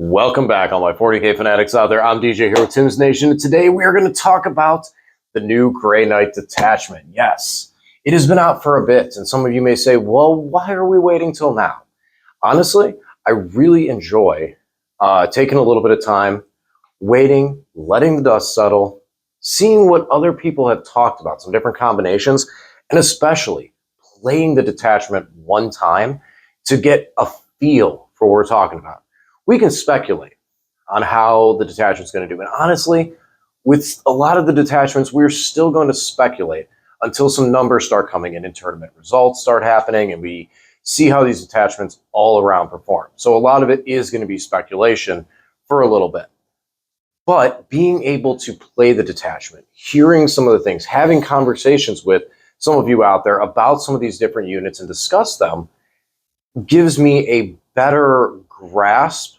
Welcome back, all my 40K fanatics out there. I'm DJ here with Tim's Nation, and today we are going to talk about the new Grey Knight Detachment. Yes, it has been out for a bit, and some of you may say, well, why are we waiting till now? Honestly, I really enjoy taking a little bit of time, waiting, letting the dust settle, seeing what other people have talked about, some different combinations, and especially playing the Detachment one time to get a feel for what we're talking about. We can speculate on how the detachment's going to do. And honestly, with a lot of the detachments, we're still going to speculate until some numbers start coming in and tournament results start happening and we see how these detachments all around perform. So a lot of it is going to be speculation for a little bit. But being able to play the detachment, hearing some of the things, having conversations with some of you out there about some of these different units and discuss them gives me a better grasp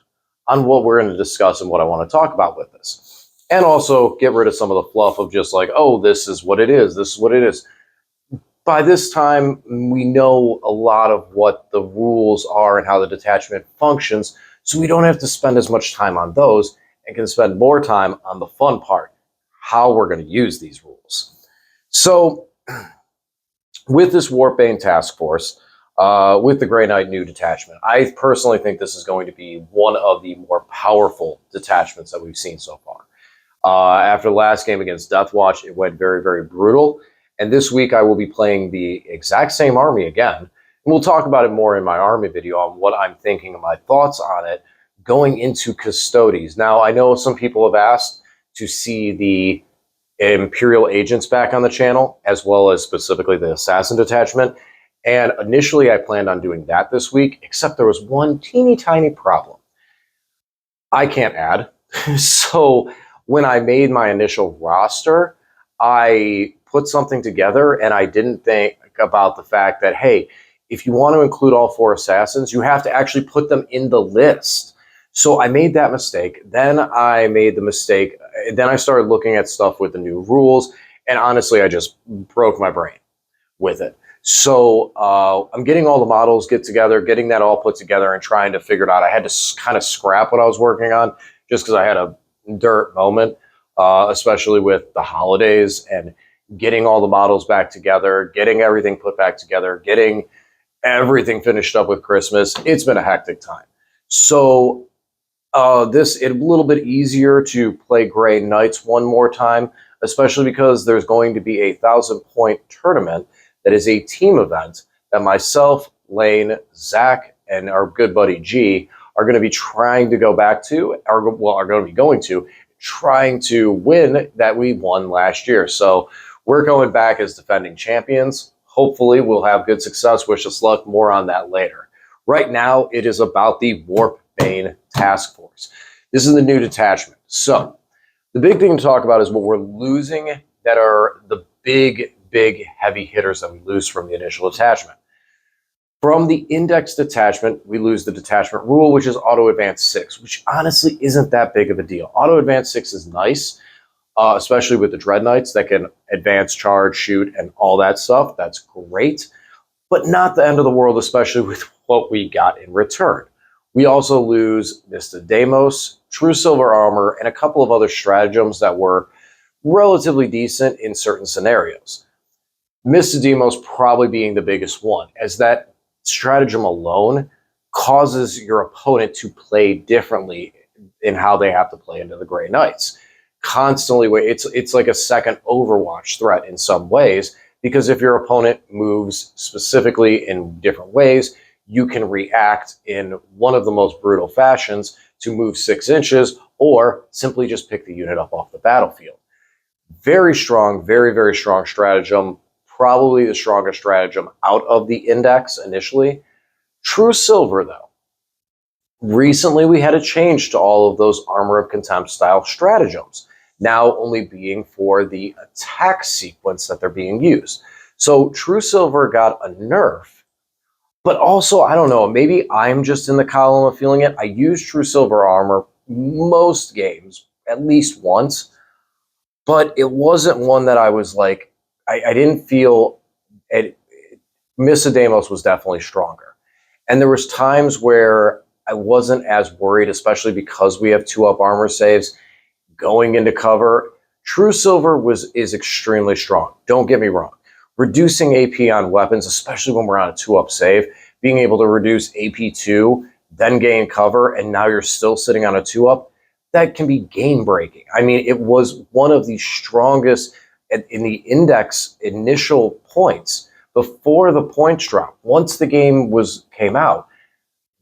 on what we're going to discuss and what I want to talk about with this. And also get rid of some of the fluff of just like, oh, this is what it is. This is what it is. By this time, we know a lot of what the rules are and how the detachment functions, so we don't have to spend as much time on those and can spend more time on the fun part, how we're going to use these rules. So with this Warp Bane task force, with the Grey Knight new detachment, I personally think this is going to be one of the more powerful detachments that we've seen so far. After the last game against Deathwatch, it went very, very brutal. And this week I will be playing the exact same army again. And we'll talk about it more in my army video on what I'm thinking and my thoughts on it going into Custodes. Now, I know some people have asked to see the Imperial agents back on the channel, as well as specifically the Assassin detachment. And initially, I planned on doing that this week, except there was one teeny tiny problem. I can't add. So when I made my initial roster, I put something together, and I didn't think about the fact that, hey, if you want to include all 4 assassins, you have to actually put them in the list. So I made that mistake. Then I made the mistake. Then I started looking at stuff with the new rules, and honestly, I just broke my brain with it. So I'm getting all the models together, getting that all put together and trying to figure it out. I had to kind of scrap what I was working on just because I had a dirt moment, especially with the holidays and getting all the models back together, getting everything put back together, getting everything finished up with Christmas. It's been a hectic time. So it's a little bit easier to play Grey Knights one more time, especially because there's going to be a 1,000-point tournament that is a team event that myself, Lane, Zach, and our good buddy G are going to be trying to go back to, are going to trying to win that we won last year. So we're going back as defending champions. Hopefully we'll have good success. Wish us luck. More on that later. Right now, it is about the Warp Bane task force. This is the new detachment. So the big thing to talk about is what we're losing that are the big heavy hitters that we lose from the initial detachment. From the index detachment, we lose the detachment rule, which is auto advance 6, which honestly isn't that big of a deal. Auto advance 6 is nice, especially with the Dread Knights that can advance, charge, shoot, and all that stuff. That's great, but not the end of the world, especially with what we got in return. We also lose Mr. Deimos, True Silver Armor, and a couple of other stratagems that were relatively decent in certain scenarios. Mr. Deimos probably being the biggest one, as that stratagem alone causes your opponent to play differently in how they have to play into the Grey Knights. Constantly, it's like a second Overwatch threat in some ways, because if your opponent moves specifically in different ways, you can react in one of the most brutal fashions to move 6 inches or simply just pick the unit up off the battlefield. Very strong, very strong stratagem. Probably the strongest stratagem out of the index initially. True Silver, though. Recently, we had a change to all of those Armor of Contempt style stratagems, now only being for the attack sequence that they're being used. So True Silver got a nerf, but also, I don't know, maybe I'm just in the column of feeling it. I use True Silver Armor most games, at least once, but it wasn't one that I was like, I didn't feel it. Mr. Deimos was definitely stronger. And there was times where I wasn't as worried, especially because we have 2-up armor saves going into cover. True Silver is extremely strong. Don't get me wrong. Reducing AP on weapons, especially when we're on a 2-up save, being able to reduce AP2, then gain cover, and now you're still sitting on a 2-up, that can be game breaking. I mean, it was one of the strongest in the index initial points before the points drop. Once the game came out,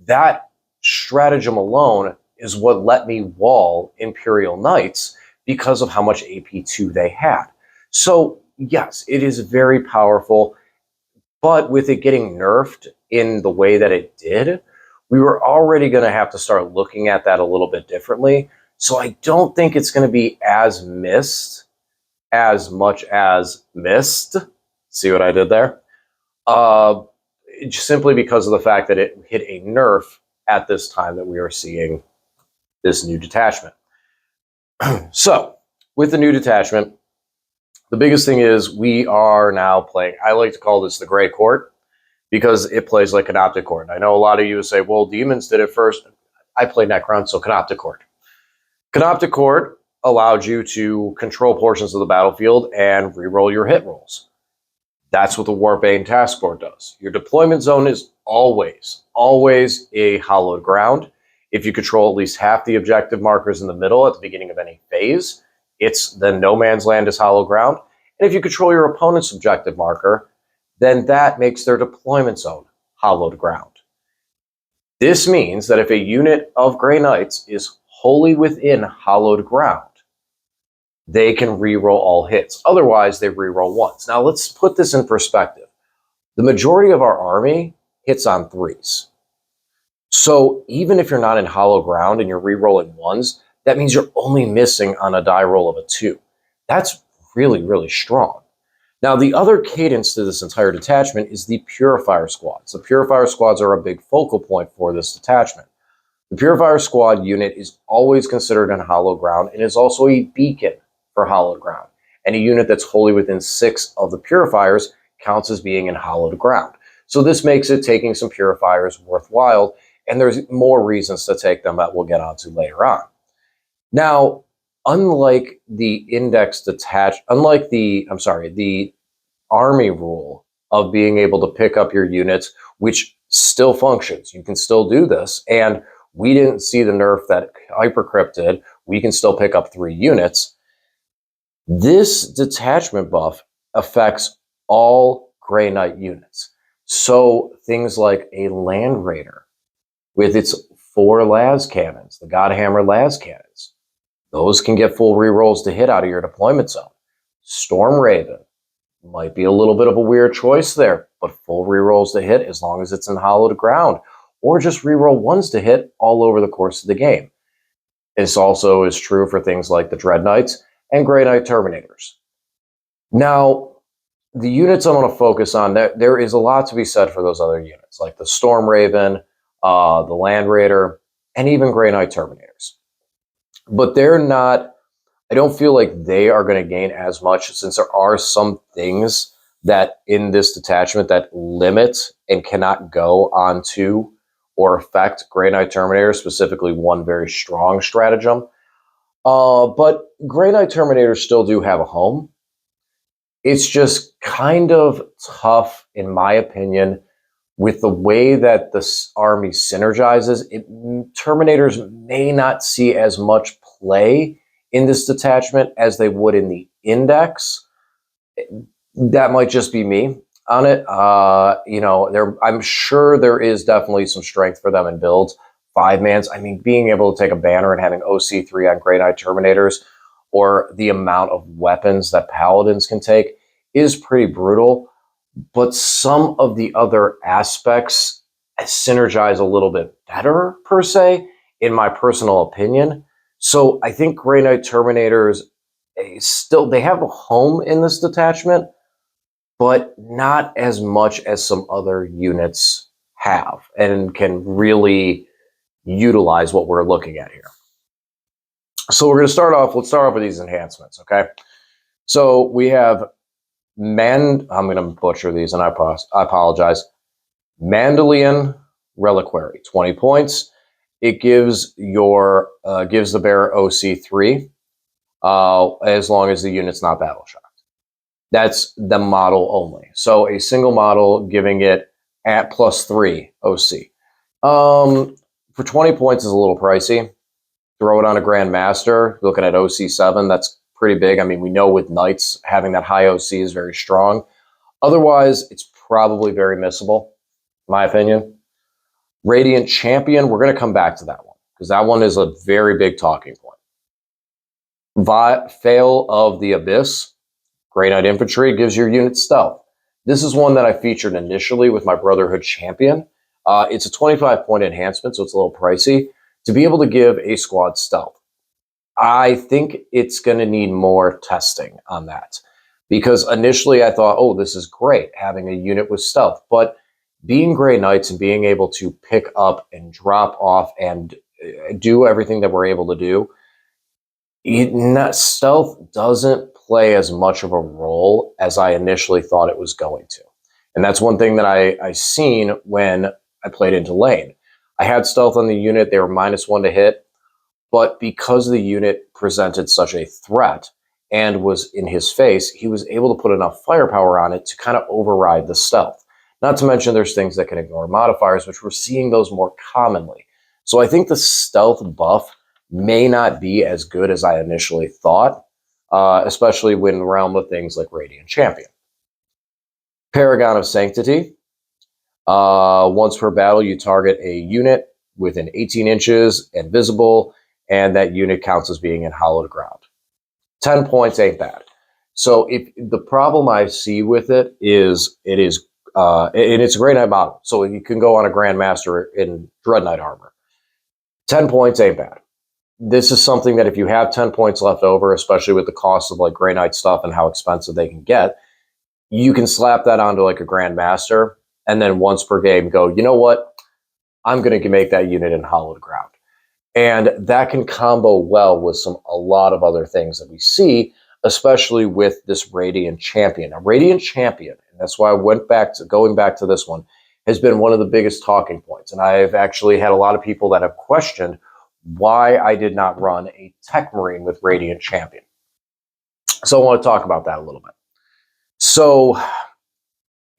that stratagem alone is what let me wall Imperial Knights because of how much AP2 they had. So yes, it is very powerful, but with it getting nerfed in the way that it did, we were already going to have to start looking at that a little bit differently. So I don't think it's going to be as missed as much as missed. See what I did there? Simply because of the fact that it hit a nerf at this time that we are seeing this new detachment. So, with the new detachment, the biggest thing is we are now playing, I like to call this the Gray Court, because it plays like Canoptic Court. I know a lot of you say, well, Demons did it first. I played Necron, so Canoptic Court. Canoptic Court allowed you to control portions of the battlefield and reroll your hit rolls. That's what the Bane Task Force does. Your deployment zone is always a hallowed ground. If you control at least half the objective markers in the middle at the beginning of any phase, it's then no man's land is hallowed ground. And if you control your opponent's objective marker, then that makes their deployment zone hallowed ground. This means that if a unit of Grey Knights is wholly within hallowed ground, they can reroll all hits. Otherwise, they reroll once. Now, let's put this in perspective. The majority of our army hits on 3s. So even if you're not in hollow ground and you're rerolling 1s, that means you're only missing on a die roll of a 2. That's really, really strong. Now, the other cadence to this entire detachment is the Purifier squads. The Purifier squads are a big focal point for this detachment. The Purifier squad unit is always considered in hollow ground and is also a beacon for hallowed ground. And a unit that's wholly within 6 of the Purifiers counts as being in hallowed ground. So this makes it taking some Purifiers worthwhile, and there's more reasons to take them that we'll get onto later on. Now, unlike the the army rule of being able to pick up your units, which still functions. You can still do this, and we didn't see the nerf that Hypercrypt did. We can still pick up 3 units. This detachment buff affects all Grey Knight units. So things like a Land Raider with its 4 las cannons, the Godhammer las cannons, those can get full rerolls to hit out of your deployment zone. Storm Raven might be a little bit of a weird choice there, but full rerolls to hit as long as it's in hollowed ground, or just reroll 1s to hit all over the course of the game. This also is true for things like the Dread Knights and Grey Knight Terminators. Now, the units I'm going to focus on, there is a lot to be said for those other units, like the Storm Raven, the Land Raider, and even Grey Knight Terminators. But they're not, I don't feel like they are going to gain as much, since there are some things that in this detachment that limit and cannot go onto or affect Grey Knight Terminator, specifically one very strong stratagem. But Grey Knight Terminators still do have a home. It's just kind of tough, in my opinion, with the way that this army synergizes. Terminators may not see as much play in this detachment as they would in the index. That might just be me on it. I'm sure there is definitely some strength for them in builds. 5-mans, I mean, being able to take a banner and having OC3 on Grey Knight Terminators, or the amount of weapons that Paladins can take, is pretty brutal. But some of the other aspects synergize a little bit better, per se, in my personal opinion. So I think Grey Knight Terminators they have a home in this detachment, but not as much as some other units have, and can really utilize what we're looking at here. So we're going to start off, let's start off with these enhancements, okay? So we have I'm going to butcher these, and I apologize. Mandalian Reliquary, 20 points. it gives the bearer OC3 as long as the unit's not battle shocked. That's the model only. So a single model giving it at +3 OC. For 20 points is a little pricey. Throw it on a Grandmaster, looking at OC7, that's pretty big. I mean, we know with Knights, having that high OC is very strong. Otherwise, it's probably very missable, in my opinion. Radiant Champion, we're going to come back to that one, because that one is a very big talking point. Veil of the Abyss, Grey Knight Infantry, gives your unit stealth. This is one that I featured initially with my Brotherhood Champion. It's a 25-point enhancement, so it's a little pricey, to be able to give a squad stealth. I think it's going to need more testing on that, because initially I thought, oh, this is great, having a unit with stealth. But being Grey Knights and being able to pick up and drop off and do everything that we're able to do, stealth doesn't play as much of a role as I initially thought it was going to. And that's one thing that I seen when I played into lane. I had stealth on the unit, they were -1 to hit, but because the unit presented such a threat and was in his face, he was able to put enough firepower on it to kind of override the stealth. Not to mention there's things that can ignore modifiers, which we're seeing those more commonly. So I think the stealth buff may not be as good as I initially thought, especially when in the realm of things like Radiant Champion. Paragon of Sanctity. Once per battle, you target a unit within 18 inches and visible, and that unit counts as being in hallowed ground. 10 points ain't bad. So if the problem I see with it is it's a Grey Knight model, so you can go on a Grandmaster in Dread Knight armor. 10 points ain't bad. This is something that if you have 10 points left over, especially with the cost of like Grey Knight stuff and how expensive they can get, you can slap that onto like a Grandmaster, and then once per game go, you know what? I'm going to make that unit in hallowed ground. And that can combo well with a lot of other things that we see, especially with this Radiant Champion. Now, Radiant Champion, and that's why I going back to this one, has been one of the biggest talking points. And I've actually had a lot of people that have questioned why I did not run a Tech Marine with Radiant Champion. So I want to talk about that a little bit. So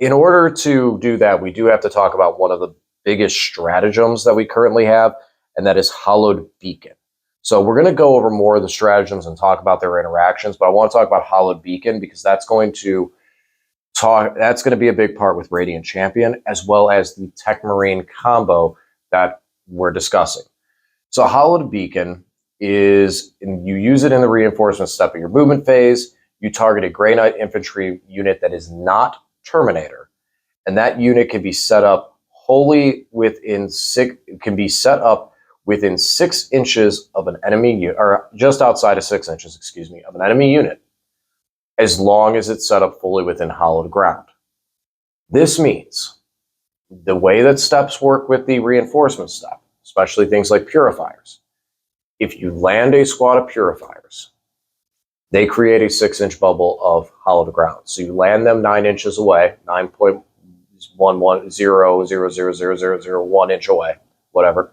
in order to do that, we do have to talk about one of the biggest stratagems that we currently have, and that is Hallowed Beacon. So we're going to go over more of the stratagems and talk about their interactions, but I want to talk about Hallowed Beacon because that's going to be a big part with Radiant Champion, as well as the Tech Marine combo that we're discussing. So Hallowed Beacon is, you use it in the reinforcement step of your movement phase. You target a Grey Knight infantry unit that is not Terminator, and that unit can be set up within 6 inches of an enemy unit, or just outside of 6 inches, excuse me, of an enemy unit, as long as it's set up fully within hallowed ground. This means the way that steps work with the reinforcement step, especially things like Purifiers, if you land a squad of Purifiers, they create a 6-inch bubble of hallowed ground. So you land them 9 inches away, 9.1100000001 inch away, whatever.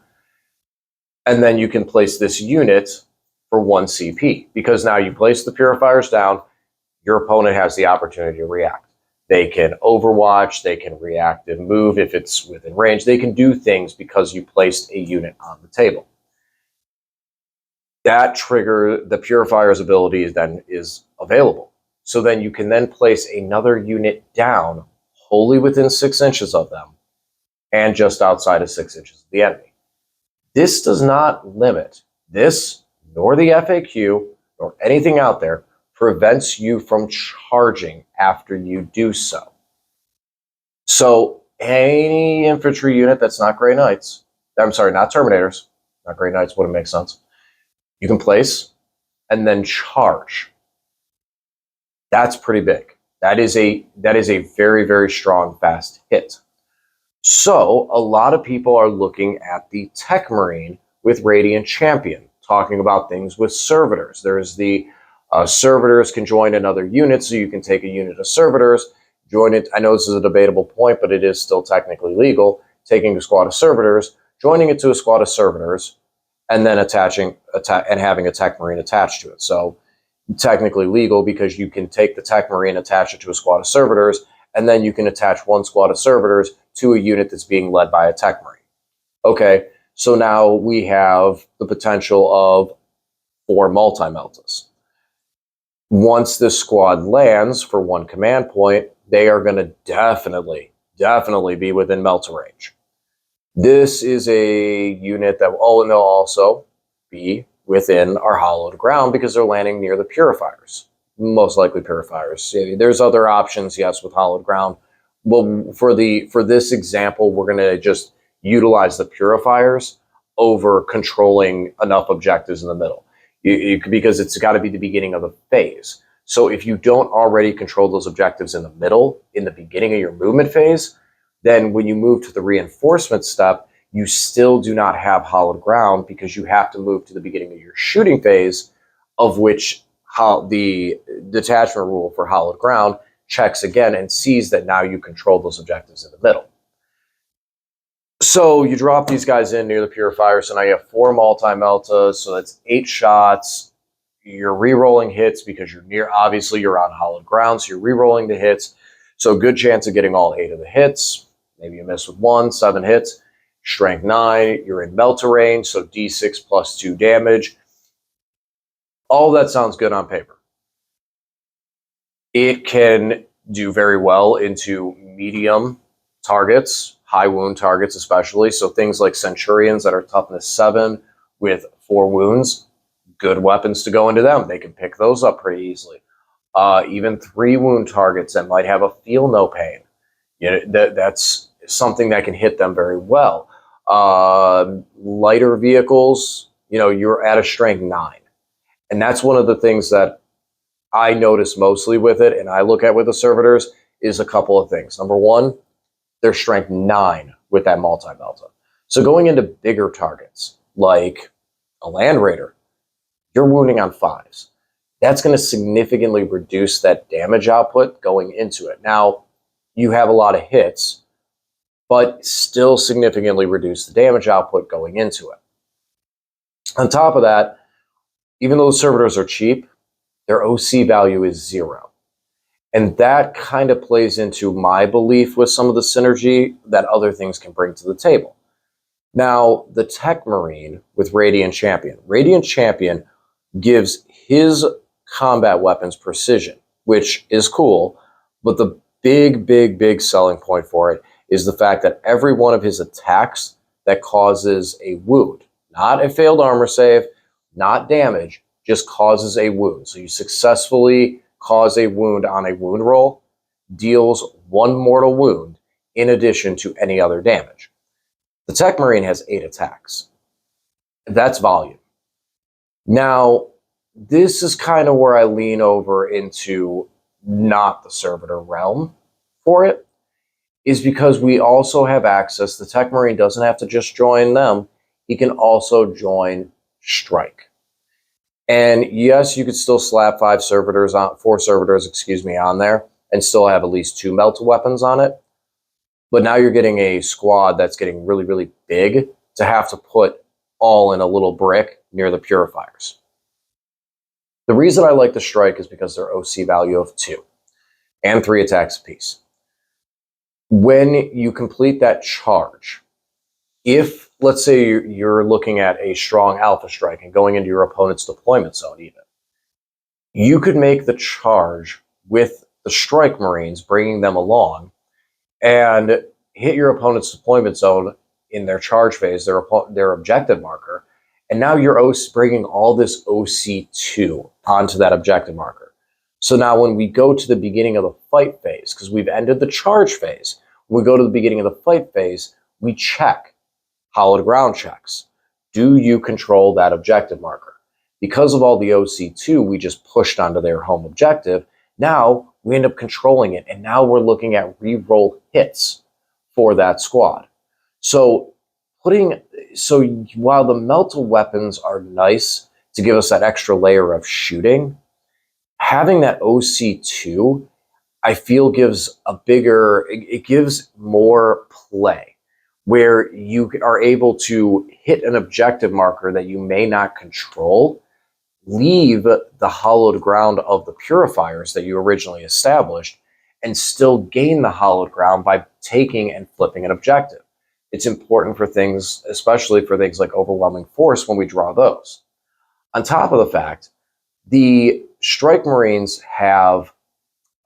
And then you can place this unit for 1 CP, because now you place the Purifiers down, your opponent has the opportunity to react. They can overwatch, they can react and move if it's within range. They can do things because you placed a unit on the table. That trigger, the Purifier's ability then is available. So then you can then place another unit down wholly within 6 inches of them and just outside of 6 inches of the enemy. This does not limit this, nor the FAQ, nor anything out there prevents you from charging after you do so. So any infantry unit that's not Grey Knights, I'm sorry, not Terminators, not Grey Knights wouldn't make sense, you can place and then charge. That's pretty big. That is a very, very strong, fast hit. So a lot of people are looking at the Tech Marine with Radiant Champion, talking about things with servitors. There's the servitors can join another unit, so you can take a unit of servitors, join it. I know this is a debatable point, but it is still technically legal. Taking a squad of servitors, joining it to a squad of servitors, and then having a tech marine attached to it. So technically legal because you can take the tech marine, attach it to a squad of servitors, and then you can attach one squad of servitors to a unit that's being led by a tech marine. Okay, so now we have the potential of 4 multi-meltas. Once this squad lands for one command point, they are going to definitely be within melta range. This is a unit that will, and they'll also be within our hallowed ground because they're landing near the purifiers. Most likely purifiers. There's other options, yes, with hallowed ground. Well, for this example, we're going to just utilize the purifiers over controlling enough objectives in the middle. Because it's got to be the beginning of the phase. So if you don't already control those objectives in the middle, in the beginning of your movement phase, then when you move to the reinforcement step, you still do not have hallowed ground because you have to move to the beginning of your shooting phase, of which the detachment rule for hallowed ground checks again and sees that now you control those objectives in the middle. So you drop these guys in near the purifier. So now you have 4 multi-meltas. So that's 8 shots. You're re-rolling hits because obviously you're on hallowed ground. So you're re-rolling the hits. So good chance of getting all 8 of the hits. Maybe you miss with 1, 7 hits. Strength 9, you're in melta range. So D6 plus 2 damage. All that sounds good on paper. It can do very well into medium targets, high wound targets especially. So things like Centurions that are toughness 7 with 4 wounds, good weapons to go into them. They can pick those up pretty easily. Even 3 wound targets that might have a feel no pain. That's something that can hit them very well. Lighter vehicles, you're at a strength 9. And that's one of the things that I notice mostly with it, and I look at with the servitors, is a couple of things. Number one, they're strength 9 with that multi-melta. So going into bigger targets, like a Land Raider, you're wounding on 5s. That's going to significantly reduce that damage output going into it. Now, you have a lot of hits, but still significantly reduce the damage output going into it. On top of that, even though the servitors are cheap, their OC value is 0. And that kind of plays into my belief with some of the synergy that other things can bring to the table. Now, the Tech Marine with Radiant Champion gives his combat weapons precision, which is cool, but the big selling point for it is the fact that every one of his attacks that causes a wound, not a failed armor save, not damage, just causes a wound. So you successfully cause a wound on a wound roll, deals 1 mortal wound in addition to any other damage. The Tech Marine has 8 attacks. That's volume. Now, this is kind of where I lean over into not the servitor realm for it, is because we also have access. The Tech Marine doesn't have to just join them. He can also join Strike. And yes, you could still slap 4 servitors, on there and still have at least 2 melta weapons on it. But now you're getting a squad that's getting really big to have to put all in a little brick near the purifiers. The reason I like the Strike is because their OC value of 2 and 3 attacks apiece. When you complete that charge, if, let's say, you're looking at a strong Alpha Strike and going into your opponent's deployment zone even, you could make the charge with the Strike Marines, bringing them along, and hit your opponent's deployment zone in their charge phase, their objective marker, and now you're bringing all this OC2 onto that objective marker. So now when we go to the beginning of the fight phase, because we've ended the charge phase, when we go to the beginning of the fight phase, we check hallowed ground checks. Do you control that objective marker? Because of all the OC2 we just pushed onto their home objective, now we end up controlling it, and now we're looking at re-roll hits for that squad. So while the melta weapons are nice to give us that extra layer of shooting, having that OC2, I feel gives more play. where you are able to hit an objective marker that you may not control, leave the hallowed ground of the purifiers that you originally established, and still gain the hallowed ground by taking and flipping an objective. It's important for things, especially for things like overwhelming force, when we draw those. On top of the fact, the strike marines have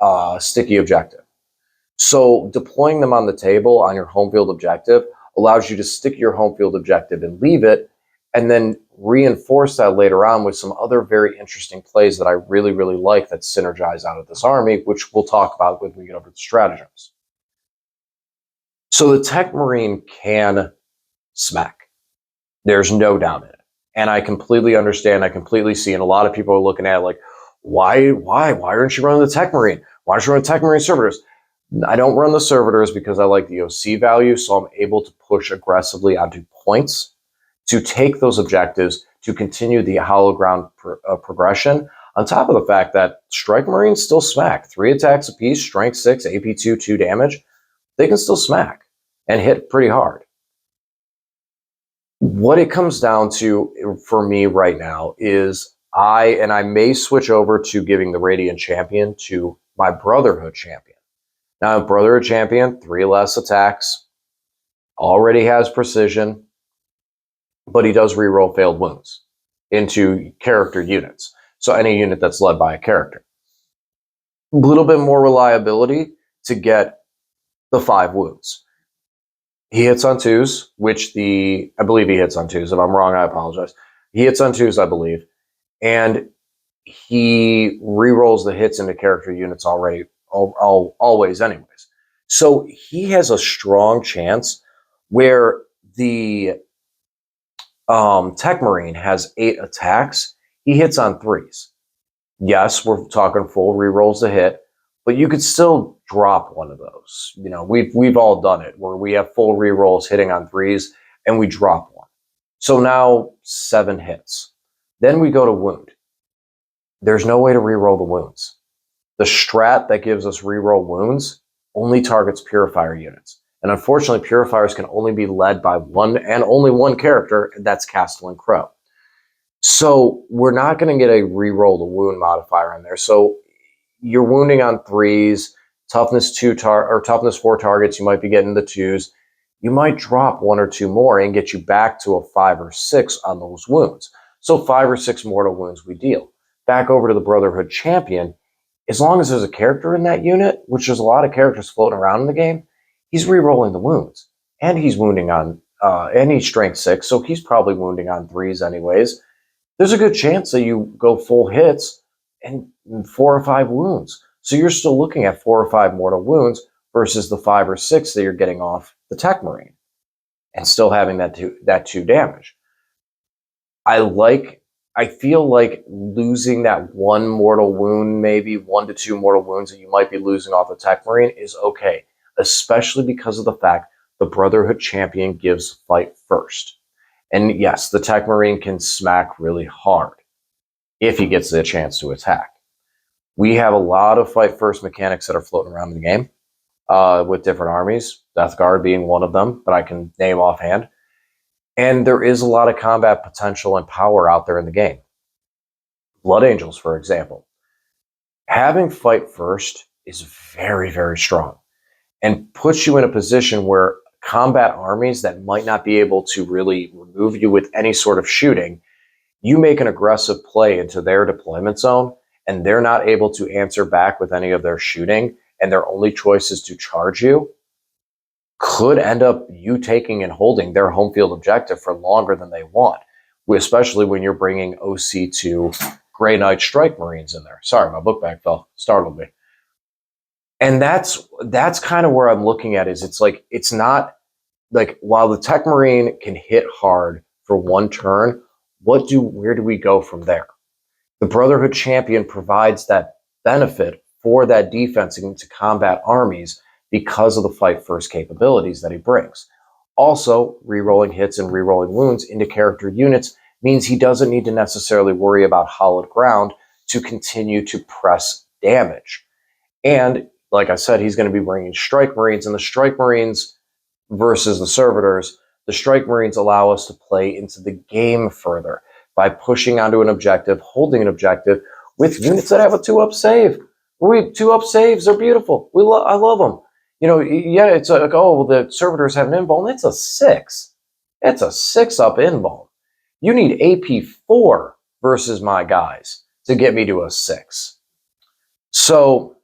a sticky objective. So deploying them on the table on your home field objective allows you to stick your home field objective and leave it, and then reinforce that later on with some other very interesting plays that I really, really like that synergize out of this army, which we'll talk about when we get over the stratagems. So the Tech Marine can smack. There's no doubt in it. And I completely understand, I completely see, and a lot of people are looking at it like, why aren't you running the Tech Marine? Why aren't you running Tech Marine servitors? I don't run the servitors because I like the OC value, so I'm able to push aggressively onto points to take those objectives to continue the hollow ground progression. On top of the fact that Strike Marines still smack. 3 attacks apiece, strength 6, AP 2, 2 damage. They can still smack and hit pretty hard. What it comes down to for me right now is I may switch over to giving the Radiant Champion to my Brotherhood Champion. Now, Brotherhood Champion, 3 less attacks, already has precision, but he does reroll failed wounds into character units. So any unit that's led by a character. A little bit more reliability to get the 5 wounds. He hits on 2s, I believe he hits on 2s. If I'm wrong, I apologize. He hits on 2s, I believe. And he rerolls the hits into character units always anyways. So he has a strong chance where the Tech Marine has 8 attacks. He hits on 3s. Yes, we're talking full rerolls to hit, but you could still drop one of those. You know, we've all done it where we have full rerolls hitting on 3s and we drop one. So now 7 hits. Then we go to wound. There's no way to reroll the wounds. The strat that gives us reroll wounds only targets Purifier units. And unfortunately, Purifiers can only be led by one and only one character, and that's Castellan Crow. So we're not going to get a reroll the wound modifier in there. So you're wounding on 3s, toughness 4 targets, you might be getting the 2s. You might drop 1 or 2 more and get you back to a 5 or 6 on those wounds. So 5 or 6 mortal wounds we deal. Back over to the Brotherhood Champion, as long as there's a character in that unit, which there's a lot of characters floating around in the game, he's re-rolling the wounds. And he's wounding on, and he's strength 6, so he's probably wounding on 3s anyways. There's a good chance that you go full hits and 4 or 5 wounds. So you're still looking at 4 or 5 mortal wounds versus the 5 or 6 that you're getting off the Tech Marine and still having that 2 damage. I feel like losing that 1 mortal wound, maybe 1 to 2 mortal wounds that you might be losing off the Tech Marine is okay, especially because of the fact the Brotherhood Champion gives fight first. And yes, the Tech Marine can smack really hard if he gets the chance to attack. We have a lot of fight first mechanics that are floating around in the game with different armies, Death Guard being one of them that I can name offhand. And there is a lot of combat potential and power out there in the game. Blood Angels, for example. Having fight first is very, very strong and puts you in a position where combat armies that might not be able to really remove you with any sort of shooting, you make an aggressive play into their deployment zone and they're not able to answer back with any of their shooting and their only choice is to charge you, could end up you taking and holding their home field objective for longer than they want, especially when you're bringing OC to Grey Knight Strike Marines in there. Sorry, my book bag startled me. And that's kind of where I'm looking at is it's not like while the Tech Marine can hit hard for 1 turn, where do we go from there? The Brotherhood Champion provides that benefit for that defense into combat armies because of the fight first capabilities that he brings. Also, rerolling hits and rerolling wounds into character units means he doesn't need to necessarily worry about hollowed ground to continue to press damage. And like I said, he's going to be bringing Strike Marines, and the Strike Marines, versus the servitors, the strike marines allow us to play into the game further by pushing onto an objective, holding an objective with units that have a 2-up save. 2-up saves are beautiful. I love them. You know, yeah, it's like, oh, well, the servitors have an invuln. It's a 6. It's a 6-up invuln. You need AP4 versus my guys to get me to a 6. So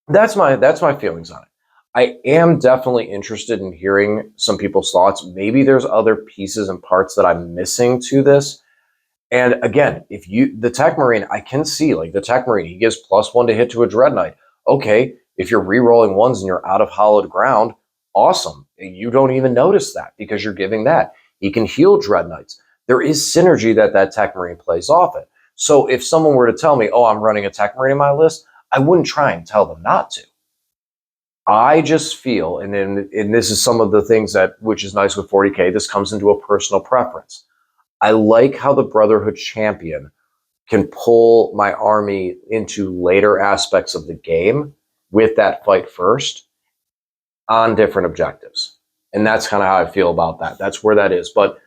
that's my feelings on it. I am definitely interested in hearing some people's thoughts. Maybe there's other pieces and parts that I'm missing to this. And again, the Tech Marine, I can see, like the Tech Marine, he gives +1 to hit to a Dread Knight. Okay, if you're re-rolling ones and you're out of hollowed ground, awesome. You don't even notice that because you're giving that. He can heal Dread Knights. There is synergy that Tech Marine plays off it. So if someone were to tell me, oh, I'm running a Tech Marine in my list, I wouldn't try and tell them not to. I just feel, and this is some of the things which is nice with 40K, this comes into a personal preference. I like how the Brotherhood Champion can pull my army into later aspects of the game with that fight first on different objectives. And that's kind of how I feel about that. That's where that is. But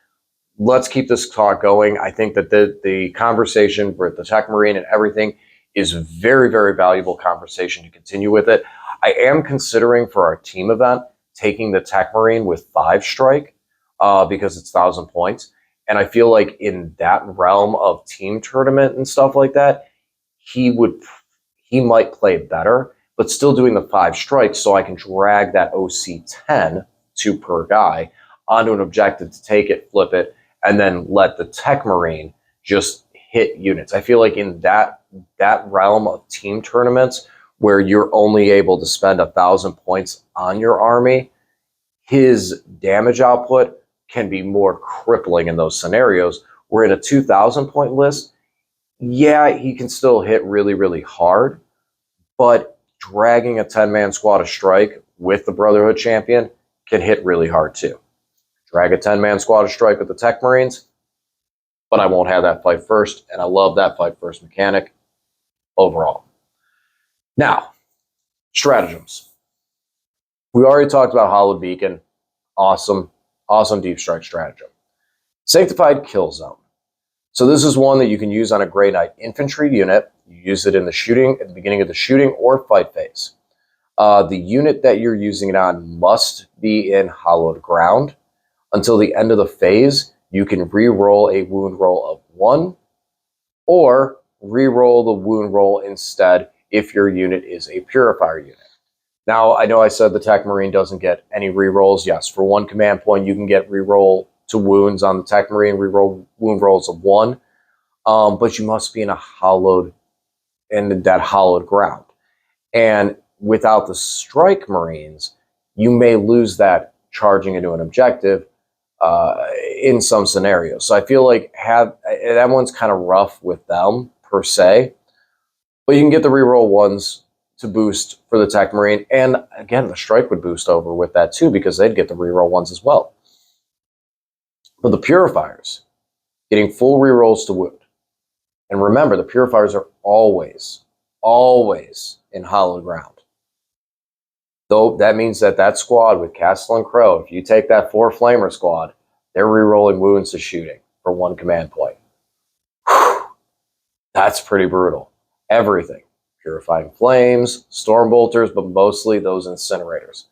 let's keep this talk going. I think that the conversation with the Tech Marine and everything is a very, very valuable conversation to continue with it. I am considering for our team event taking the Tech Marine with 5 strike because it's 1,000 points. And I feel like in that realm of team tournament and stuff like that, he might play better, but still doing the 5 strikes so I can drag that OC 10, 2 per guy, onto an objective to take it, flip it, and then let the Tech Marine just hit units. I feel like in that realm of team tournaments where you're only able to spend 1,000 points on your army, his damage output can be more crippling in those scenarios. Where in a 2,000 point list, yeah, he can still hit really, really hard, but dragging a 10-man squad of strike with the Brotherhood Champion can hit really hard too. Drag a 10-man squad of strike with the Tech Marines, but I won't have that fight first, and I love that fight first mechanic overall. Now, stratagems. We already talked about Hallowed Beacon. Awesome deep strike stratagem. Sanctified Kill Zone. So this is one that you can use on a Grey Knight infantry unit. You use it in the shooting, at the beginning of the shooting or fight phase. The unit that you're using it on must be in hallowed ground. Until the end of the phase, you can re-roll a wound roll of 1 or re-roll the wound roll instead if your unit is a Purifier unit. Now, I know I said the Tech Marine doesn't get any re-rolls. Yes, for 1 command point, you can get re-roll to wounds on the Tech Marine, re-roll wound rolls of 1. But you must be in that hallowed ground. And without the Strike Marines, you may lose that charging into an objective in some scenarios. So I feel like that one's kind of rough with them, per se. But you can get the re-roll ones to boost for the Tech Marine. And again, the Strike would boost over with that too, because they'd get the reroll ones as well. But the Purifiers, getting full rerolls to wound. And remember, the Purifiers are always in hallowed ground. Though that means that squad with Castle and Crow, if you take that 4 Flamer squad, they're rerolling wounds to shooting for 1 command point. Whew. That's pretty brutal. Everything. Purifying Flames, Stormbolters, but mostly those Incinerators.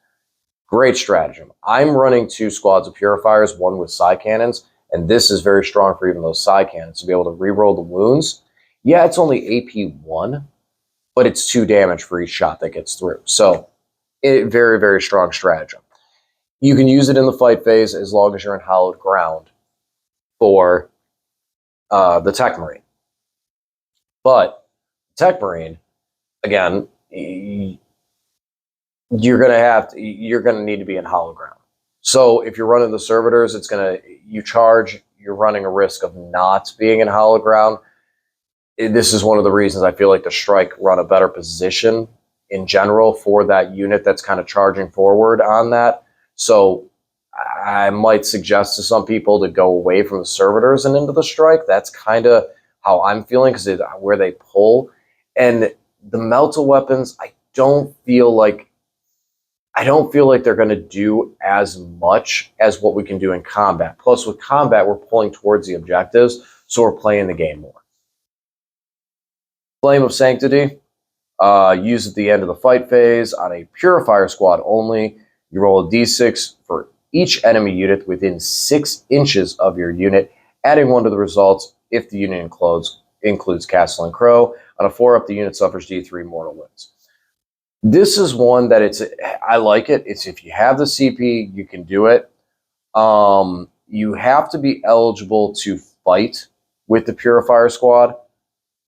Great stratagem. I'm running 2 squads of Purifiers, 1 with Psy Cannons, and this is very strong for even those Psy Cannons to be able to reroll the wounds. Yeah, it's only AP 1, but it's 2 damage for each shot that gets through. So, very, very strong stratagem. You can use it in the fight phase as long as you're in hallowed ground for the Tech Marine. But Tech Marine, again, you're gonna need to be in hollow ground. So if you're running the servitors, you charge, you're running a risk of not being in hollow ground. This is one of the reasons I feel like the Strike run a better position in general for that unit that's kind of charging forward on that. So I might suggest to some people to go away from the servitors and into the Strike. That's kind of how I'm feeling, because where they pull. And the Melta weapons, I don't feel like I don't feel like they're going to do as much as what we can do in combat. Plus, with combat, we're pulling towards the objectives, so we're playing the game more. Flame of Sanctity, used at the end of the fight phase on a Purifier squad only. You roll a d6 for each enemy unit within 6 inches of your unit, adding 1 to the results if the unit includes Castle and Crow. On a 4-up, the unit suffers d3 mortal wounds. This is one that I like it. It's if you have the CP, you can do it. You have to be eligible to fight with the Purifier squad.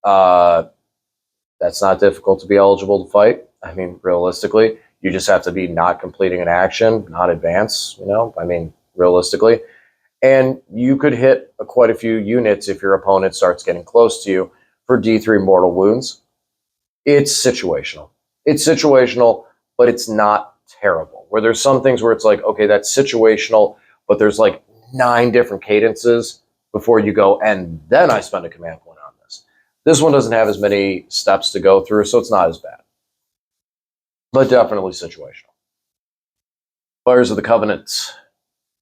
That's not difficult to be eligible to fight. I mean, realistically, you just have to be not completing an action, not advance, realistically. And you could hit quite a few units if your opponent starts getting close to you for d3 mortal wounds. It's situational. It's situational, but it's not terrible. Where there's some things where it's like, okay, that's situational, but there's like 9 different cadences before you go, and then I spend a command point on this. This one doesn't have as many steps to go through, so it's not as bad. But definitely situational. Fires of the Covenant.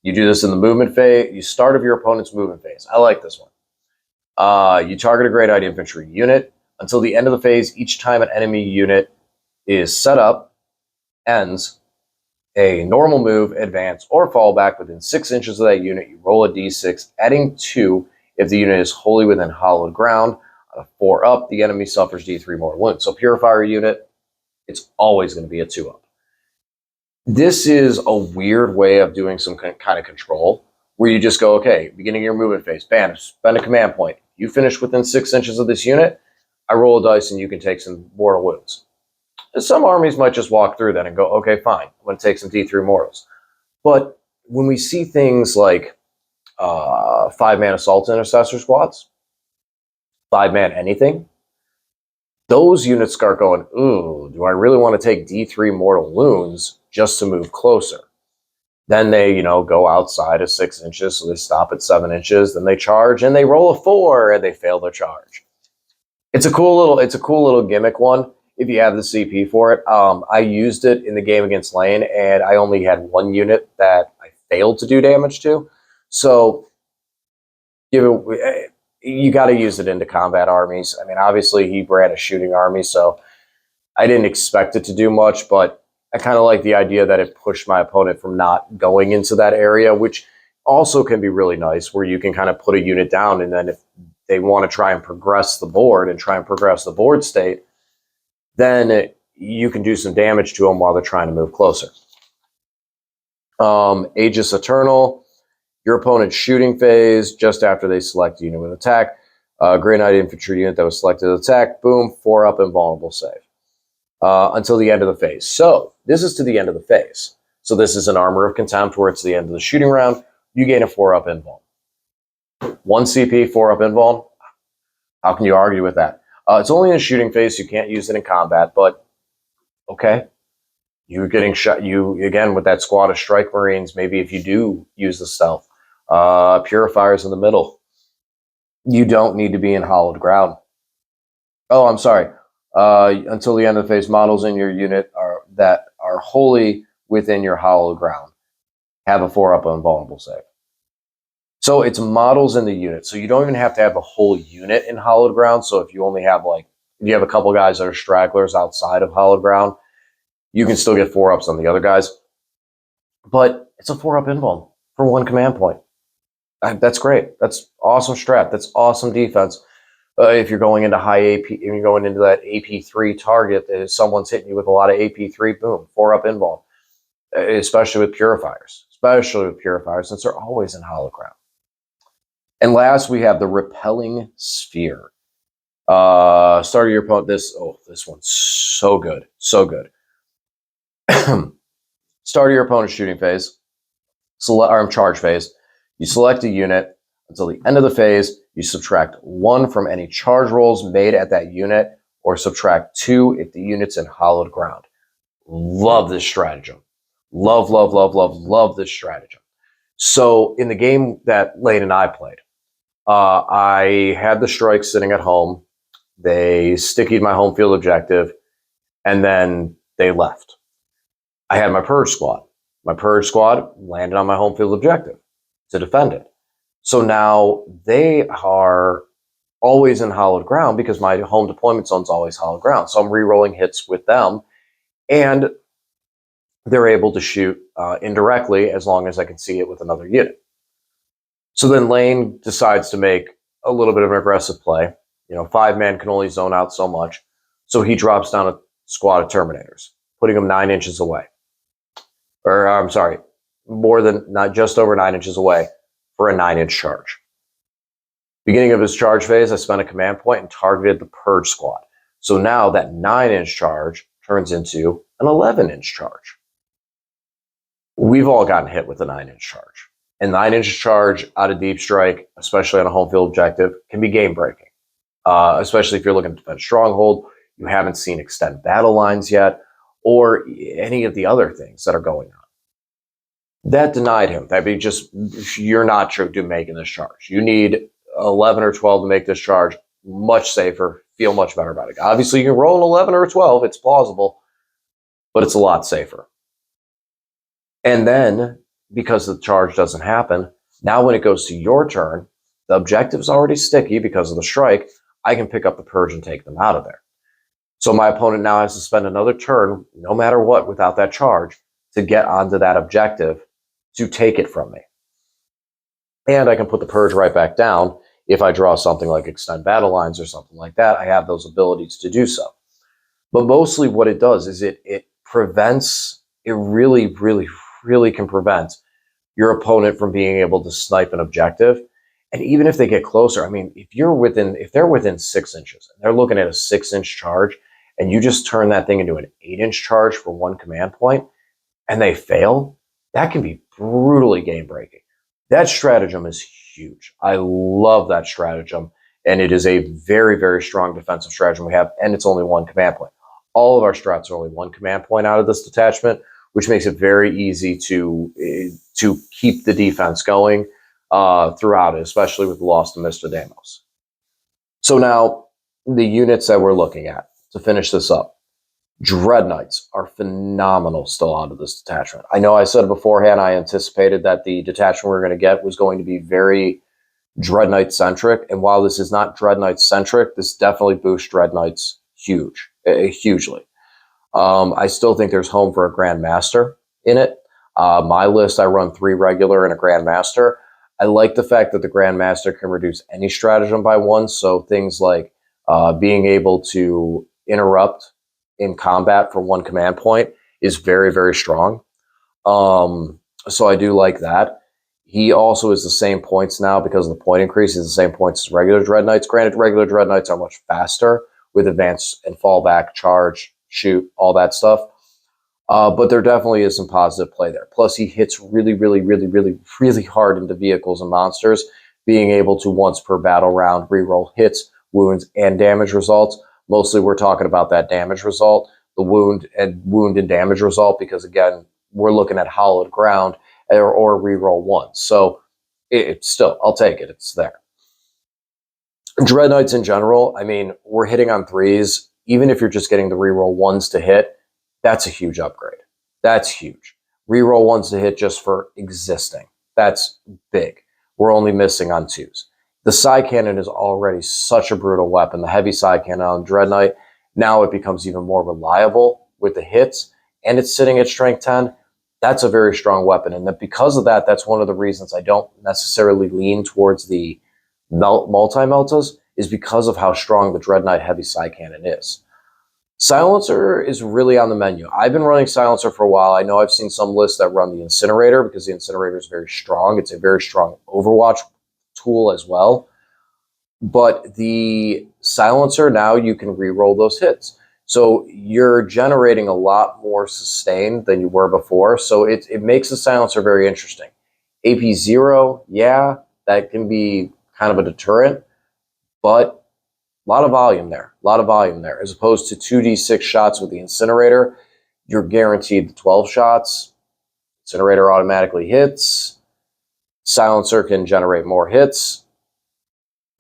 You do this in the movement phase. You start of your opponent's movement phase. I like this one. You target a Great Knight infantry unit. Until the end of the phase, each time an enemy unit is set up, ends, a normal move, advance, or fall back within 6 inches of that unit, you roll a d6, adding 2 if the unit is wholly within hallowed ground. On a 4-up, the enemy suffers d3 mortal wounds. So Purifier unit, it's always going to be a 2-up. This is a weird way of doing some kind of control, where you just go, okay, beginning of your movement phase, bam, spend a command point. You finish within 6 inches of this unit, I roll a dice and you can take some mortal wounds. Some armies might just walk through that and go, okay, fine, I'm going to take some D3 mortals. But when we see things like 5-man assault intercessor squads, 5-man anything, those units start going, ooh, do I really want to take D3 mortal wounds just to move closer? Then they, go outside of 6 inches, so they stop at 7 inches, then they charge and they roll a 4 and they fail their charge. It's a cool little gimmick one if you have the CP for it. I used it in the game against Lane, and I only had 1 unit that I failed to do damage to. So you got to use it into combat armies. I mean, obviously he ran a shooting army, so I didn't expect it to do much, but I kind of like the idea that it pushed my opponent from not going into that area, which also can be really nice, where you can kind of put a unit down, and then if they want to try and progress the board and try and progress the board state, then you can do some damage to them while they're trying to move closer. Aegis Eternal, your opponent's shooting phase, just after they select a unit with attack. Grey Knight infantry unit that was selected attack, boom, 4-up invulnerable save. Until the end of the phase. So this is to the end of the phase. So this is an Armor of Contempt, where it's the end of the shooting round. You gain a 4-up invuln. 1 CP, 4-up invuln. How can you argue with that? It's only in a shooting phase, so you can't use it in combat, but okay. You're getting shot. You, again, with that squad of Strike Marines, maybe if you do use the stealth. Purifiers in the middle. You don't need to be in hallowed ground. Oh, I'm sorry. Until the end of the phase, models in your unit that are wholly within your hallowed ground have a 4-up invulnerable save. So it's models in the unit. So you don't even have to have the whole unit in hallowed ground. So if you only have if you have a couple guys that are stragglers outside of hallowed ground, you can still get 4-ups on the other guys. But it's a 4-up invuln for 1 command point. That's great. That's awesome strat. That's awesome defense. If you're going into high AP, if you're going into that AP3 target, if someone's hitting you with a lot of AP3, boom, 4-up invuln. Especially with Purifiers. Since they're always in hallowed ground. And last, we have the Repelling Sphere. Start of your opponent. This one's so good. So good. Start of your opponent's shooting phase. Charge phase. You select a unit. Until the end of the phase, you subtract 1 from any charge rolls made at that unit, or subtract 2 if the unit's in hallowed ground. Love this stratagem. Love, love, love, love, love this stratagem. So in the game that Lane and I played, I had the strikes sitting at home. They stickied my home field objective, and then they left. I had my Purge Squad. My Purge Squad landed on my home field objective to defend it. So now they are always in hallowed ground because my home deployment zone is always hallowed ground. So I'm re-rolling hits with them, and they're able to shoot indirectly as long as I can see it with another unit. So then Lane decides to make a little bit of an aggressive play. 5-man can only zone out so much. So he drops down a squad of Terminators, putting them 9 inches away. Or I'm sorry, not just over 9 inches away for a 9-inch charge. Beginning of his charge phase, I spent a command point and targeted the Purge Squad. So now that 9-inch charge turns into an 11-inch charge. We've all gotten hit with a 9-inch charge. And 9-inch charge out of deep strike, especially on a home field objective, can be game breaking. Especially if you're looking to defend stronghold, you haven't seen extend battle lines yet, or any of the other things that are going on. That denied him. That'd be just, you're not making this charge. You need 11 or 12 to make this charge. Much safer, feel much better about it. Obviously, you can roll an 11 or a 12. It's plausible, but it's a lot safer. And then, because the charge doesn't happen, now when it goes to your turn, the objective's already sticky because of the strike. I can pick up the Purge and take them out of there. So my opponent now has to spend another turn, no matter what, without that charge, to get onto that objective to take it from me. And I can put the Purge right back down if I draw something like extend battle lines or something like that. I have those abilities to do so. But mostly what it does is it prevents, it really, really, really can prevent your opponent from being able to snipe an objective. And even if they get closer, I mean, if they're within 6 inches and they're looking at a 6-inch charge, and you just turn that thing into an 8-inch charge for one command point, and they fail, that can be brutally game breaking. That stratagem is huge. I love that stratagem, and it is a very, very strong defensive stratagem we have, and it's only one command point. All of our strats are only one command point out of this detachment, which makes it very easy to keep the defense going throughout it, especially with the loss to Mr. Damos. So now, the units that we're looking at to finish this up. Dread Knights are phenomenal still onto this detachment. I know I said beforehand I anticipated that the detachment we were going to get was going to be very Dread Knight centric, and while this is not Dread Knight centric, this definitely boosts Dread Knights hugely. I still think there's home for a Grandmaster in it. My list, I run 3 regular and a Grandmaster. I like the fact that the Grandmaster can reduce any stratagem by 1, so things like being able to interrupt in combat for 1 command point is very, very strong. So I do like that. He also is the same points now because of the point increase. He's the same points as regular Dread Knights. Granted, regular Dread Knights are much faster with advance and fallback, charge, shoot, all that stuff. But there definitely is some positive play there. Plus, he hits really, really, really, really, really hard into vehicles and monsters, being able to once per battle round reroll hits, wounds, and damage results. Mostly we're talking about that damage result, the wound and damage result, because again, we're looking at hallowed ground or reroll 1. So it's still, I'll take it. It's there. Dread Knights in general, I mean, we're hitting on 3s. Even if you're just getting the reroll 1s to hit, that's a huge upgrade. That's huge. Reroll 1s to hit just for existing. That's big. We're only missing on 2s. The side cannon is already such a brutal weapon. The heavy side cannon on Dread Knight, now it becomes even more reliable with the hits, and it's sitting at strength 10. That's a very strong weapon, and that because of that, that's one of the reasons I don't necessarily lean towards the multi-meltas, is because of how strong the Dread Knight heavy side cannon is. Silencer is really on the menu. I've been running Silencer for a while. I know I've seen some lists that run the Incinerator because the Incinerator is very strong. It's a very strong Overwatch tool as well. But the Silencer, now you can re-roll those hits. So you're generating a lot more sustain than you were before. So it makes the Silencer very interesting. AP 0, yeah, that can be kind of a deterrent, but a lot of volume there. As opposed to 2d6 shots with the Incinerator, you're guaranteed the 12 shots. Incinerator automatically hits. Silencer can generate more hits.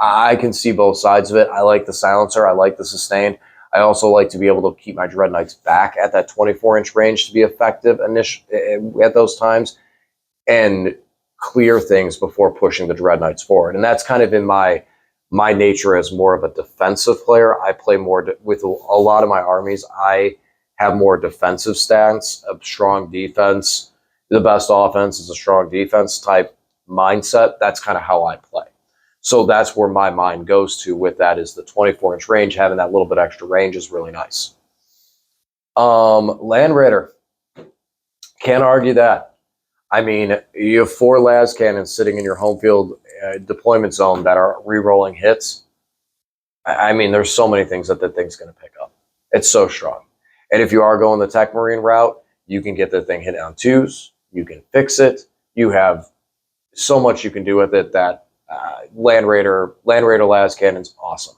I can see both sides of it. I like the Silencer. I like the sustain. I also like to be able to keep my Dread Knights back at that 24-inch range to be effective at those times and clear things before pushing the Dread Knights forward. And that's kind of in my nature as more of a defensive player. I play more with a lot of my armies. I have more defensive stance, a strong defense. The best offense is a strong defense type mindset. That's kind of how I play. So that's where my mind goes to with that, is the 24-inch range. Having that little bit extra range is really nice. Land Raider. Can't argue that. I mean, you have 4 las cannons sitting in your home field deployment zone that are re-rolling hits. I mean, there's so many things that thing's going to pick up. It's so strong. And if you are going the Tech Marine route, you can get the thing hit on 2s. You can fix it. You have so much you can do with it that Land Raider las cannon's awesome.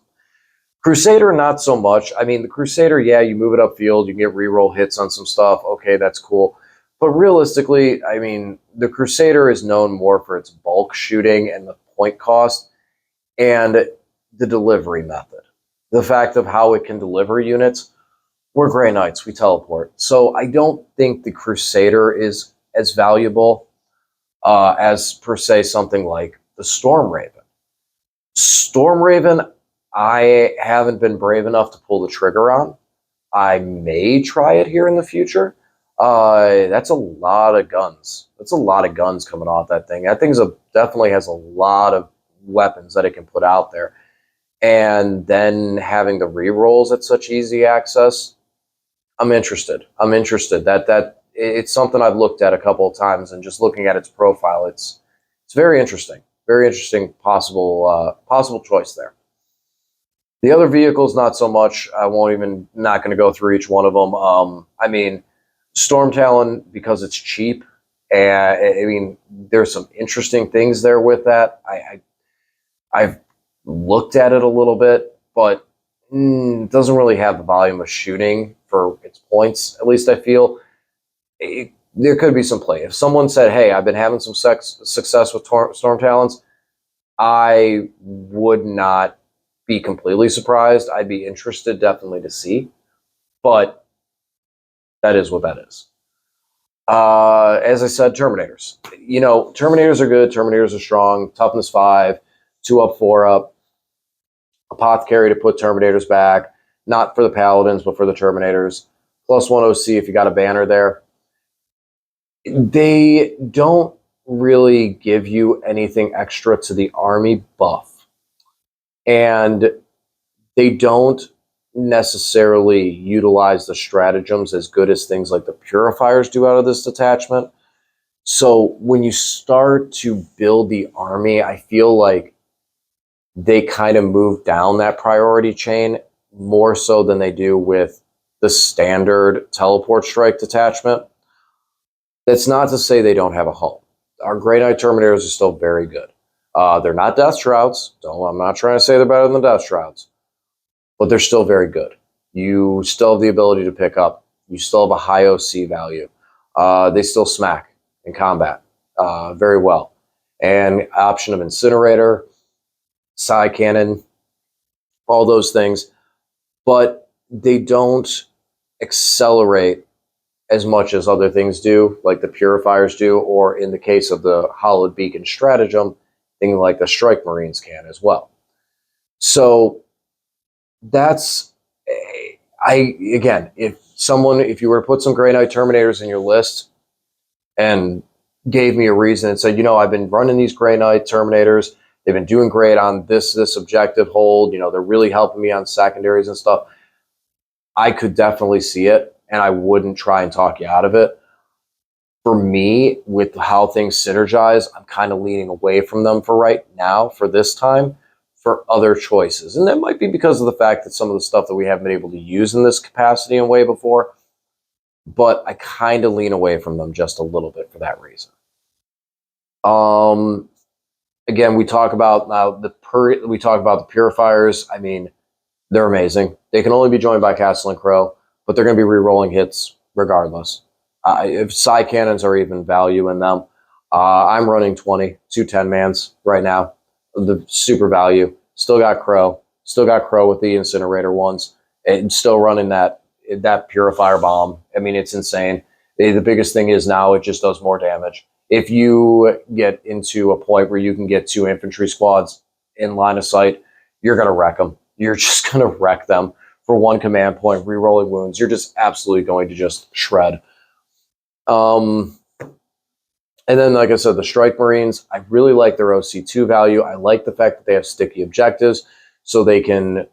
Crusader, not so much. I mean, the Crusader, yeah, you move it upfield, you can get reroll hits on some stuff. Okay, that's cool. But realistically, I mean, the Crusader is known more for its bulk shooting and the point cost and the delivery method. The fact of how it can deliver units. We're Grey Knights, we teleport. So I don't think the Crusader is as valuable as, per se, something like the Storm Raven. Storm Raven, I haven't been brave enough to pull the trigger on. I may try it here in the future. That's a lot of guns. That's a lot of guns coming off that thing. That thing definitely has a lot of weapons that it can put out there. And then having the rerolls at such easy access, I'm interested. That it's something I've looked at a couple of times, and just looking at its profile, it's very interesting. Very interesting possible choice there. The other vehicles, not so much. Not going to go through each one of them. I mean, Storm Talon, because it's cheap, and I mean, there's some interesting things there with that. I've looked at it a little bit, but it doesn't really have the volume of shooting for its points. At least I feel there could be some play. If someone said, "Hey, I've been having some success with Storm Talons," I would not be completely surprised. I'd be interested, definitely, to see, but that is what that is. As I said, Terminators. You know, Terminators are good. Terminators are strong. Toughness 5, 2 up, 4 up. Apothecary to put Terminators back. Not for the Paladins, but for the Terminators. +1 OC if you got a banner there. They don't really give you anything extra to the army buff. And they don't necessarily utilize the stratagems as good as things like the Purifiers do out of this detachment. So when you start to build the army, I feel like they kind of move down that priority chain more so than they do with the standard teleport strike detachment. That's not to say they don't have a home. Our Grey Knight Terminators are still very good. They're not Death Shrouds. I'm not trying to say they're better than the Death Shrouds, but they're still very good. You still have the ability to pick up. You still have a high OC value. They still smack in combat very well. And option of Incinerator, Side Cannon, all those things. But they don't accelerate as much as other things do, like the Purifiers do, or in the case of the Hallowed Beacon stratagem, things like the Strike Marines can as well. So that's, again, if you were to put some Grey Knight Terminators in your list and gave me a reason and said, you know, I've been running these Grey Knight Terminators, they've been doing great on this objective hold, you know, they're really helping me on secondaries and stuff, I could definitely see it, and I wouldn't try and talk you out of it. For me, with how things synergize, I'm kind of leaning away from them for right now, for this time, for other choices. And that might be because of the fact that some of the stuff that we haven't been able to use in this capacity and way before, but I kind of lean away from them just a little bit for that reason. Again, we talk about the Purifiers. I mean, they're amazing. They can only be joined by Castle and Crow, but they're going to be re-rolling hits regardless. If side cannons are even value in them, I'm running 2 10-mans right now. The super value. Still got Crow with the Incinerator ones. and still running that Purifier bomb. I mean, it's insane. The biggest thing is now it just does more damage. If you get into a point where you can get 2 infantry squads in line of sight, you're going to wreck them. You're just going to wreck them for 1 command point, re-rolling wounds. You're just absolutely going to just shred. And then, like I said, the Strike Marines, I really like their OC2 value. I like the fact that they have sticky objectives, so they can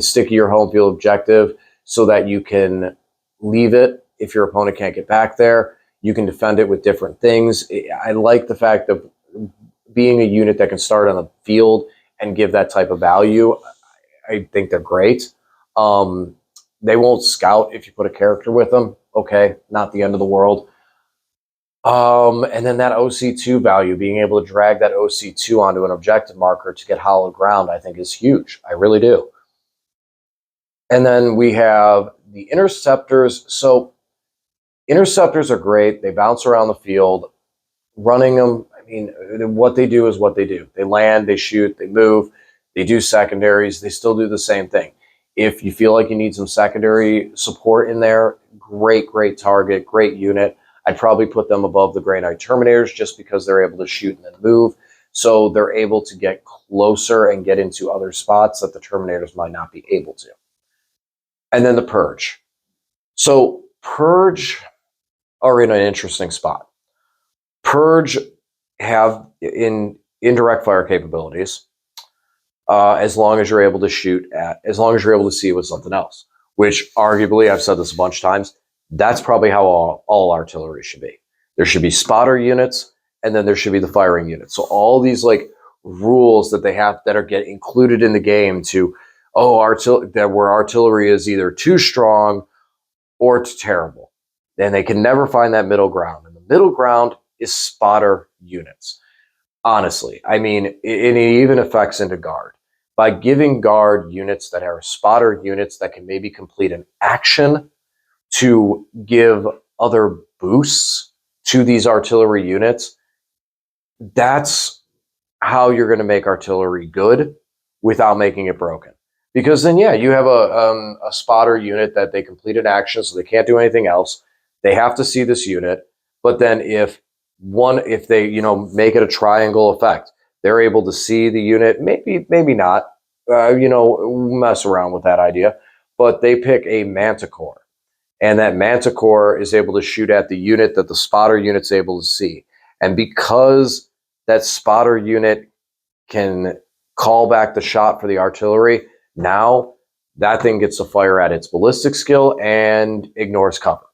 sticky your home field objective so that you can leave it if your opponent can't get back there. You can defend it with different things. I like the fact of being a unit that can start on the field and give that type of value. I think they're great. They won't scout if you put a character with them. Okay, not the end of the world. And then that OC2 value, being able to drag that OC2 onto an objective marker to get hallowed ground, I think is huge. I really do. And then we have the interceptors. So interceptors are great. They bounce around the field. Running them, I mean, what they do is what they do. They land, they shoot, they move, they do secondaries. They still do the same thing. If you feel like you need some secondary support in there, great target, great unit. I'd probably put them above the Grey Knight Terminators just because they're able to shoot and then move. So they're able to get closer and get into other spots that the Terminators might not be able to. And then the Purge. So Purge are in an interesting spot. Purge have indirect fire capabilities as long as you're able to see it with something else, which arguably, I've said this a bunch of times, that's probably how all artillery should be. There should be spotter units, and then there should be the firing units. So all these like rules that they have that are get included in the game to, where artillery is either too strong or too terrible. And they can never find that middle ground. And the middle ground is spotter units. Honestly, I mean, it even affects into guard. By giving guard units that are spotter units that can maybe complete an action to give other boosts to these artillery units, that's how you're going to make artillery good without making it broken. Because then, yeah, you have a spotter unit that they complete an action, so they can't do anything else. They have to see this unit. But then if they make it a triangle effect, they're able to see the unit. Maybe not. Mess around with that idea. But they pick a Manticore, and that Manticore is able to shoot at the unit that the spotter unit's able to see. And because that spotter unit can call back the shot for the artillery, now that thing gets to fire at its ballistic skill and ignores cover.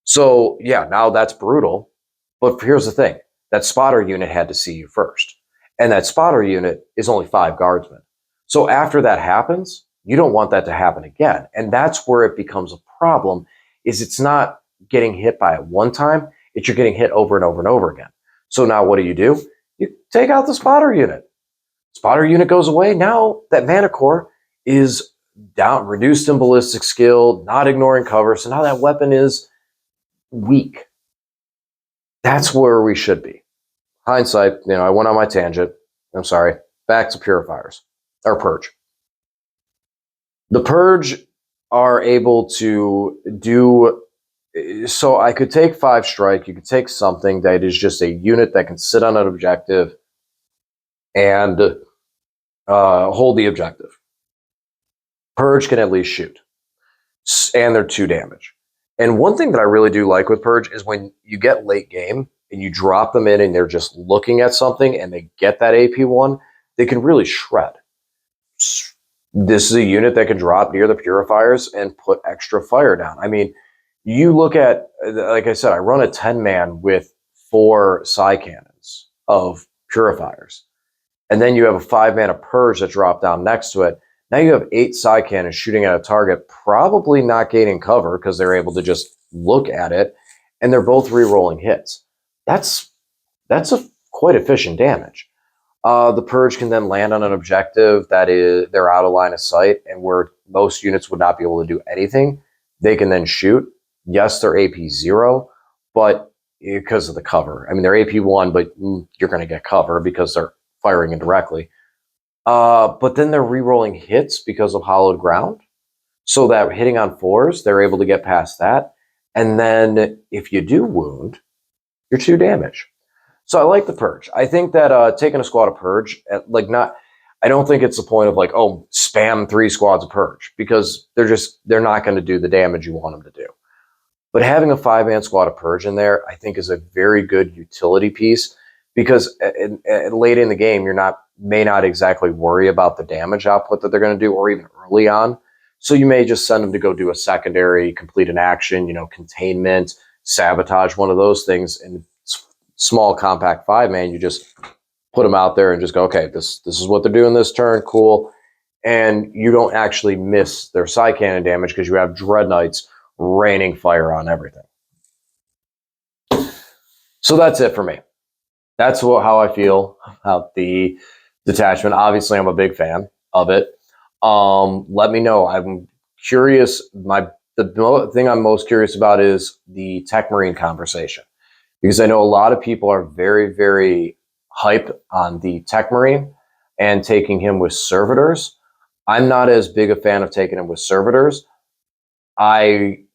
So, yeah, now that's brutal. But here's the thing. That spotter unit had to see you first. And that spotter unit is only 5 guardsmen. So after that happens, you don't want that to happen again. And that's where it becomes a problem, is it's not getting hit by it one time, it's you're getting hit over and over and over again. So now what do? You take out the spotter unit. Spotter unit goes away. Now that Manticore is down, reduced in ballistic skill, not ignoring cover. So now that weapon is weak. That's where we should be. Hindsight, I went on my tangent. I'm sorry. Back to Purifiers, or Purge. The Purge are able to do, so I could take 5 strike. You could take something that is just a unit that can sit on an objective and hold the objective. Purge can at least shoot, and they're 2 damage. And one thing that I really do like with Purge is when you get late game and you drop them in and they're just looking at something and they get that AP1, they can really shred. This is a unit that can drop near the Purifiers and put extra fire down. I mean, you look at, like I said, I run a 10-man with 4 Psy Cannons of Purifiers. And then you have a 5-man of Purge that drop down next to it. Now you have 8 Psy Cannons shooting at a target, probably not gaining cover because they're able to just look at it, and they're both re-rolling hits. That's a quite efficient damage. The Purge can then land on an objective that they're out of line of sight, and where most units would not be able to do anything, they can then shoot. Yes, they're AP 0, but because of the cover. I mean, they're AP 1, but you're going to get cover because they're firing indirectly. But then they're re-rolling hits because of hallowed ground. so that hitting on 4s, they're able to get past that. And then if you do wound, you're 2 damage. So I like the purge. I think that taking a squad of purge, I don't think it's the point of like, oh, spam 3 squads of purge, because they're not going to do the damage you want them to do. But having a 5-man squad of purge in there, I think, is a very good utility piece, because late in the game, may not exactly worry about the damage output that they're going to do, or even early on. So you may just send them to go do a secondary, complete an action, containment, sabotage, one of those things. And small compact 5-man, you just put them out there and just go, okay, this is what they're doing this turn, cool. And you don't actually miss their side cannon damage because you have Dread Knights raining fire on everything. So that's it for me. That's how I feel about the Detachment. Obviously, I'm a big fan of it. Let me know. I'm curious. The thing I'm most curious about is the Tech Marine conversation, because I know a lot of people are very, very hype on the Tech Marine and taking him with servitors. I'm not as big a fan of taking him with servitors. I'm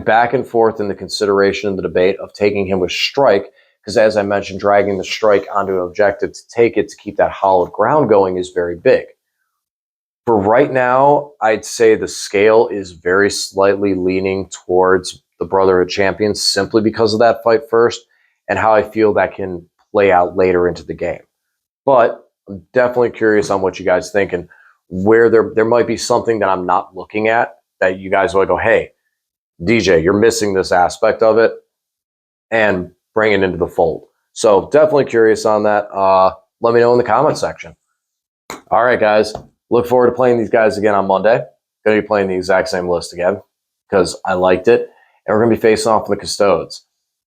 back and forth in the consideration and the debate of taking him with strike, because as I mentioned, dragging the strike onto an objective to take it to keep that hallowed ground going is very big. For right now, I'd say the scale is very slightly leaning towards the Brotherhood Champions, simply because of that fight first and how I feel that can play out later into the game. But I'm definitely curious on what you guys think, and where there might be something that I'm not looking at that you guys will go, hey, DJ, you're missing this aspect of it, and bring it into the fold. So definitely curious on that. Let me know in the comment section. All right, guys. Look forward to playing these guys again on Monday. Going to be playing the exact same list again because I liked it. And we're going to be facing off the Custodes.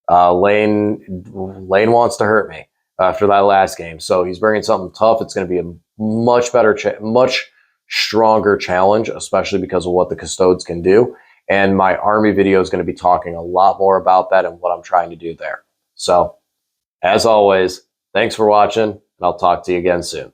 Lane wants to hurt me after that last game. So he's bringing something tough. It's going to be a much better, much stronger challenge, especially because of what the Custodes can do. And my army video is going to be talking a lot more about that and what I'm trying to do there. So, as always, thanks for watching, and I'll talk to you again soon.